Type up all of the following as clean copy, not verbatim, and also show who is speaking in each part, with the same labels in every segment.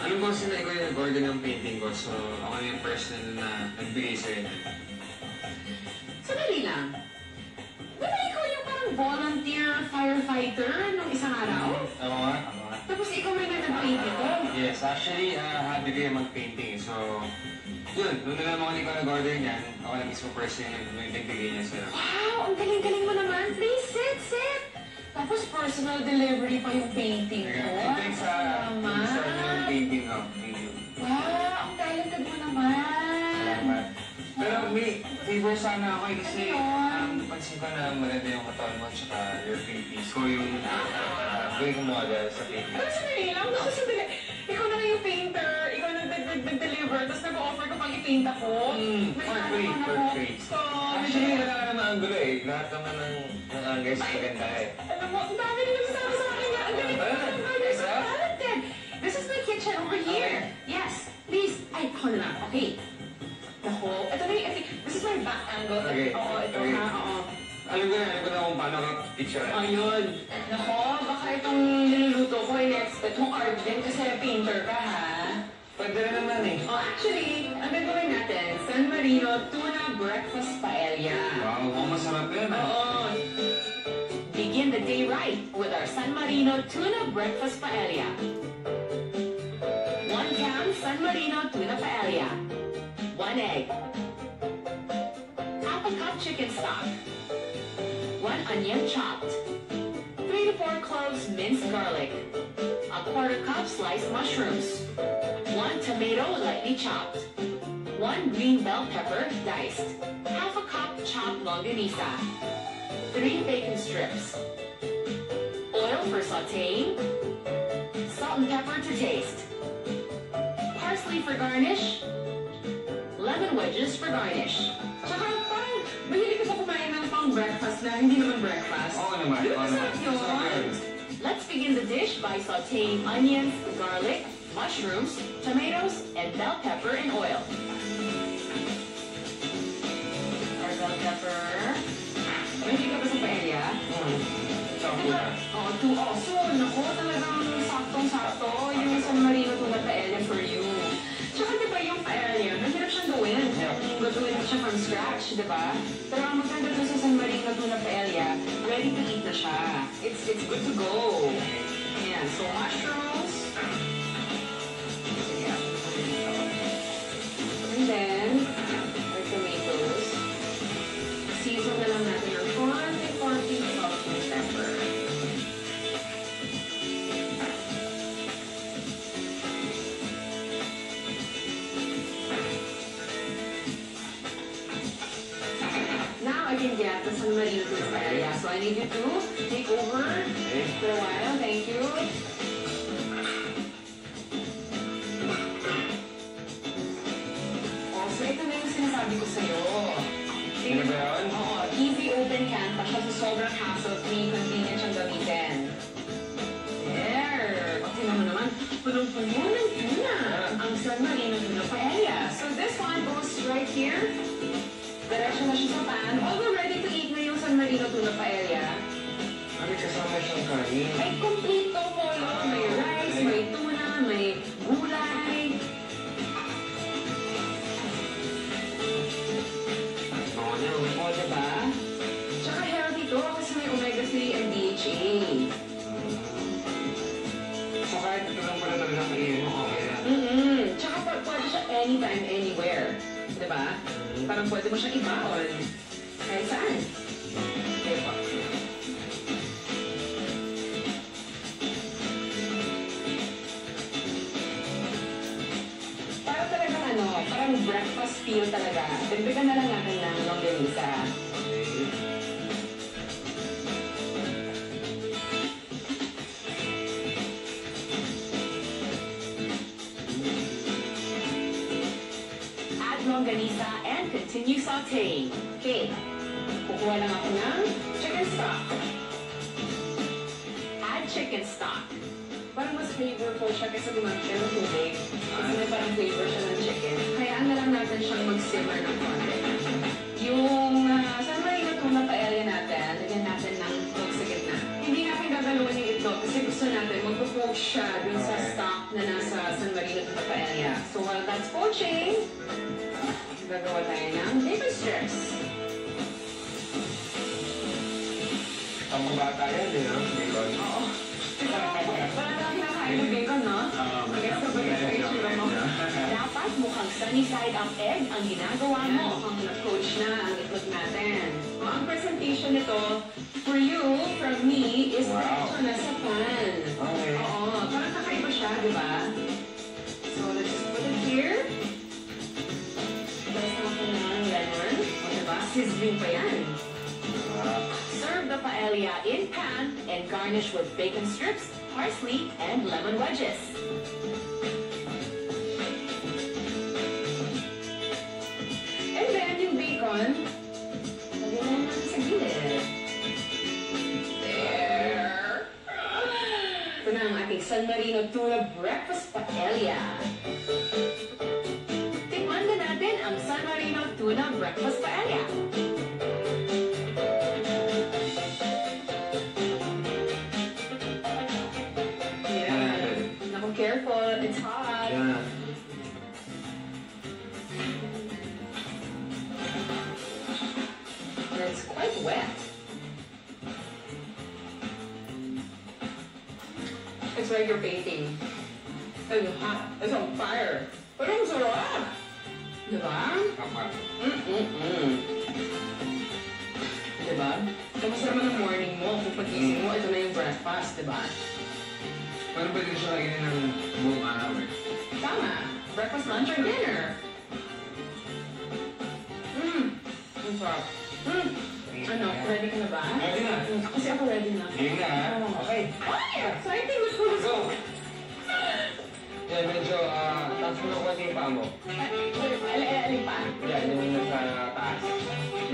Speaker 1: Alam ko kasi na ikaw yung nag-order ng painting ko, so ako na yung person na nagbigay sa'yo.
Speaker 2: Sandali lang. Di ba ikaw yung parang volunteer firefighter nung isang araw?
Speaker 1: Oo nga.
Speaker 2: Tapos ikaw rin na nag-paint ito?
Speaker 1: Yes, actually, happy ko yung mag-painting. So, yun, nung nalaman ko na ikaw nag-order niyan, ako na mismo person yung nagbigay niya sa'yo.
Speaker 2: Wow! Ang galing-galing mo naman. Please, sit! Tapos personal delivery pa yung painting ko.
Speaker 1: Ito yung sa yung painting ko. Thank you.
Speaker 2: Wow! Ang talented mo naman.
Speaker 1: Salamat. Pero may favor sana ako kasi
Speaker 2: Ano
Speaker 1: pansin ko na maganda yung katawan mo tsaka your paintings ko yung gawin mo agad sa painting.
Speaker 2: Pero sandali lang. Naku, sandali. Ikaw na nga yung painter. Ikaw na nag-deliver. Tapos nag-offer ka pang i-paint ako.
Speaker 1: Perfect. Actually, wala ka naman ang gulo eh. Lahat naman ng angles maganda eh.
Speaker 2: Alam mo, ang dami nila sasabi sa akin nga. Ang galing mo. You're so talented. This is my kitchen over here. Yes. Please. Ay, ako na lang. Okay. Naku. Ito na yung, this is my back angle.
Speaker 1: Okay.
Speaker 2: Oo, ito
Speaker 1: Okay.
Speaker 2: ha. Oo.
Speaker 1: Alam ko na kung paano ka picture.
Speaker 2: Ayun. Nako, baka itong niluluto ko in-expect mong art din kasi painter ka ha.
Speaker 1: Pwede na naman eh.
Speaker 2: Oh, actually, ang gagawin natin, San Marino Tuna Breakfast Paella.
Speaker 1: Wow, mukhang masarap yun.
Speaker 2: Oo. Begin the day right with our San Marino Tuna Breakfast Paella. 1 can San Marino Tuna Paella. 1 egg. Half a cup chicken stock. 1 onion chopped. 3 to 4 cloves minced garlic. A quarter cup sliced mushrooms. 1 tomato lightly chopped. 1 green bell pepper diced. Half a cup chopped longanisa. 3 bacon strips. Oil for sauteing. Salt and pepper to taste. Parsley for garnish. Lemon wedges for garnish. Tsaka parang mahilig ka pa kumain ng pang breakfast na hindi naman breakfast.
Speaker 1: Oo naman.
Speaker 2: Di ba masarap yun? Let's begin the dish by sauteing onions, garlic, mushrooms, tomatoes, and bell pepper in oil. Our bell pepper. Mahilig ka ba sa paella?
Speaker 1: Sampo na.
Speaker 2: Oo, 2 also. Naku, talagang saktong-sakto yung San Marino Tuna Paella for you. Tsaka diba yung paella, mahirap siyang gawin. Gagawin mo siya from scratch, diba? Pero ang maganda doon sa San Marino Tuna Paella, ready to eat na siya. It's good to go. Ayan, so mushrooms. And then, our tomatoes. Season na lang natin ng konti salt and pepper. Now I can get the San Marino Tuna Paella. So I need you to take over for a while. Thank you. Also, ito na yung sinasabi ko sa'yo.
Speaker 1: Ano ba yun?
Speaker 2: Oo, easy open can pa siya sa sobrang hassle-free, convenient siyang gamitin. There! Kasi naman, punong-puno ng tuna. Ang San Marino Tuna Paella. So this one goes right here. Diretso na siya sa pan. Although ready to eat na yung San Marino Tuna Paella.
Speaker 1: Ano kasama siyang kanin?
Speaker 2: Ay, complete to po. May rice, may tuna, may gulay. O, diba? Tsaka healthy to kasi may omega-3 and DHA.
Speaker 1: So kahit ito lang pala talaga kainin mo, okay na.
Speaker 2: Tsaka pwede siya anytime, anywhere. Diba? Parang pwede mo siyang ibaon. Kahit saan. Diba? Parang talaga parang breakfast feel talaga. Dagdagan na lang natin ng longganisa. Add longganisa and continue sauteing. Okay. Kukuha lang ako ng chicken stock. Add chicken stock. Parang mas flavorful siya kasi gumamit siya ng tubig. Kasi may parang flavor siya ng chicken. Hayaan na lang natin siyang mag-simmer ng konti. Yung San Marino Tuna Paella natin, lagyan natin ng coke sa gitna. Hindi natin gagaluin yung itlog kasi gusto natin magpo-poke siya dun sa stock na nasa San Marino that's poaching. Gagawa tayo ng bacon strips.
Speaker 1: Ang bata yan, eh, no? Bacon.
Speaker 2: Oo. Parang lang kinakain ng bacon, no? Guess na ba yung itsura mo? Dapat mukhang sunny side up egg ang ginagawa mo. Mukhang na-coach na ang itlog natin. Ang presentation nito, for you, from me, is diretso na sa pan.
Speaker 1: Okay.
Speaker 2: Oo, parang kakaiba siya, di ba? So, let's just put it here. Tapos natin ng lemon. O, diba? Sizzling pa yan. Serve the paella in pan and garnish with bacon strips, parsley, and lemon wedges. And then yung bacon, lagyan na natin sa gilid. There! Ito na ang ating San Marino Tuna Breakfast Paella. Tikman na natin ang San Marino Tuna Breakfast Paella. Careful, it's hot.
Speaker 1: Yeah.
Speaker 2: And it's quite wet. It's like you're painting. It's hot. It's on fire. Pero ang sarap! Diba?
Speaker 1: Tama.
Speaker 2: Diba? Tapos naman ang morning mo, kung pagising mo, ito na yung breakfast, diba?
Speaker 1: Pero pwede siya kainin ng buong araw, eh.
Speaker 2: Tama. Breakfast, lunch, or dinner. Ang sarap. Ano, ready ka na ba?
Speaker 1: Ready na.
Speaker 2: Kasi ako ready na.
Speaker 1: Game na, ha? Okay.
Speaker 2: Ay, exciting! Let's go, let's go!
Speaker 1: Yeah, medyo, taas mo na konti yung paa mo.
Speaker 2: Alin pa?
Speaker 1: Yan, yung nasa taas.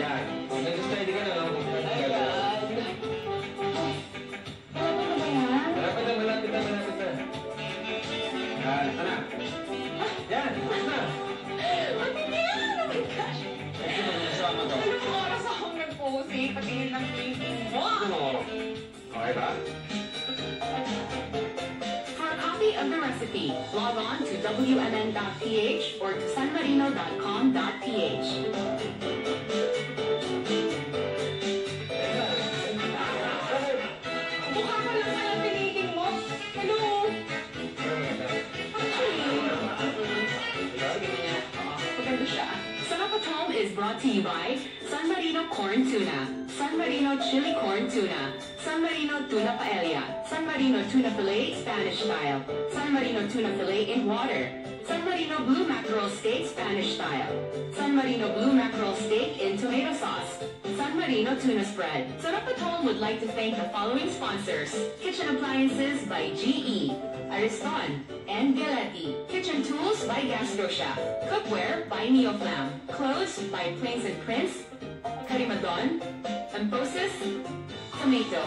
Speaker 1: Yan. Medyo steady ka na, no?
Speaker 2: Ay, God. Malapit na ba yan?
Speaker 1: Malapit na, malapit na, malapit na. Yan, ito na. Yan, tapos na.
Speaker 2: Matindi yan! Oh my gosh!
Speaker 1: Medyo mag-usama to.
Speaker 2: Anong oras akong nag-posing? Patingin ng painting mo?
Speaker 1: Ano? Okay ba?
Speaker 2: For a copy of the recipe, log on to wmn.ph or to sanmarino.com.ph. Mukha ka lang sa pinitin mo. Hello? Maganda siya. Sarap at Home is brought to you by San Marino Corn Tuna, San Marino Chili Corn Tuna, San Marino Tuna Paella, San Marino Tuna Fillet Spanish Style, San Marino Tuna Fillet in Water, San Marino Blue Mackerel Steak Spanish Style, San Marino Blue Mackerel Steak in Tomato Sauce, San Marino Tuna Spread. Sarap at Home would like to thank the following sponsors: Kitchen Appliances by GE, Ariston, and Galetti, Kitchen Tools by Gastrosha, Cookware by Neoflam, Clothes by Plains and Prince, Karimadon, Emphasis, Tomato.